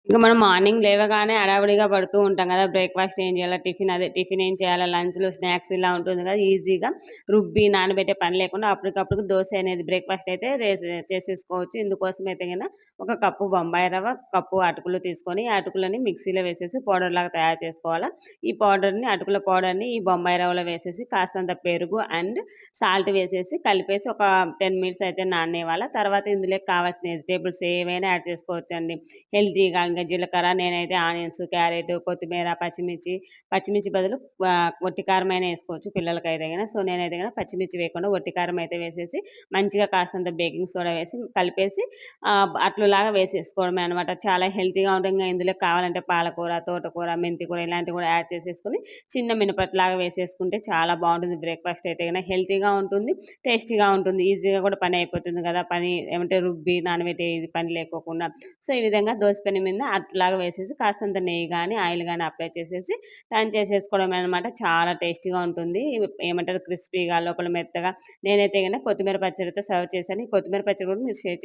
ఇక మనం మార్నింగ్ లేవగానే హడావిడిగా పడుతూ ఉంటాం కదా! బ్రేక్‌ఫాస్ట్ ఏం చేయాలా? టిఫిన్ ఏం చేయాలా? లంచ్‌లు, స్నాక్స్ ఇలా ఉంటుంది కదా! ఈజీగా రుబ్బి నానబెట్టే పని లేకుండా అప్పటికప్పుడు దోస అనేది బ్రేక్‌ఫాస్ట్ అయితే చేసేసుకోవచ్చు. ఇందుకోసం అయితే గన ఒక కప్పు బొంబాయి రవ్వ, కప్పు అటుకులు తీసుకొని, ఆ అటుకులని మిక్సీలో వేసేసి పౌడర్‌లాగా తయారు చేసుకోవాలా. ఈ అటుకుల పౌడర్‌ని ఈ బొంబాయి రవ్వలో వేసేసి కాస్తంత పెరుగు అండ్ సాల్ట్ వేసేసి కలిపేసి ఒక 10 మినిట్స్ అయితే నాననివ్వాలా. తర్వాత ఇందులోకి కావాల్సిన వెజిటబుల్స్ ఏవైనా యాడ్ చేసుకోవచ్చండి. హెల్తీగా ఇంక జీలకర్ర నేనైతే ఆనియన్స్, క్యారెట్, కొత్తిమీర, పచ్చిమిర్చి బదులు వట్టి కారమైనా ఏసుకోవచ్చు పిల్లలకైతే గన. సో, నేనైతే గన పచ్చిమిర్చి వేయకుండా వట్టి కారం అయితే వేసేసి మంచిగా కాస్తంత బేకింగ్ సోడా వేసి కలిపేసి అట్లులాగా వేసేసుకోవడమే అనమాట. చాలా హెల్తీగా ఉంటుంది. ఇంగ ఇందులోకి కావాలంటే పాలకూర, తోటకూర, మెంతికూర ఇలాంటివి కూడా యాడ్ చేసేసుకొని చిన్న మినపట్లాగా వేసేసుకుంటే చాలా బావుంటుంది బ్రేక్‌ఫాస్ట్ అయితే గన. హెల్తీగా ఉంటుంది, టేస్టీగా ఉంటుంది. ఈజీగా కూడా పని అయిపోతుంది కదా! ఏమంటే రుబ్బి నానబెట్టే ఇది పని లేకోకుండా. సో, ఈ విధంగా దోస పెనం మీద అట్లాగా వేసేసి కాస్తంత నెయ్యి గాని, ఆయిల్ గాని అప్లై చేసేసి టర్న్ చేసేసుకోవడమే అనమాట. చాలా టేస్టీగా ఉంటుంది. ఏమంటారు క్రిస్పీగా లోపల మెత్తగా. నేనైతే గనక కొత్తిమీర పచ్చడితో సర్వ్ చేశాను. ఈ కొత్తిమీర పచ్చడి కూడా మీరు షేర్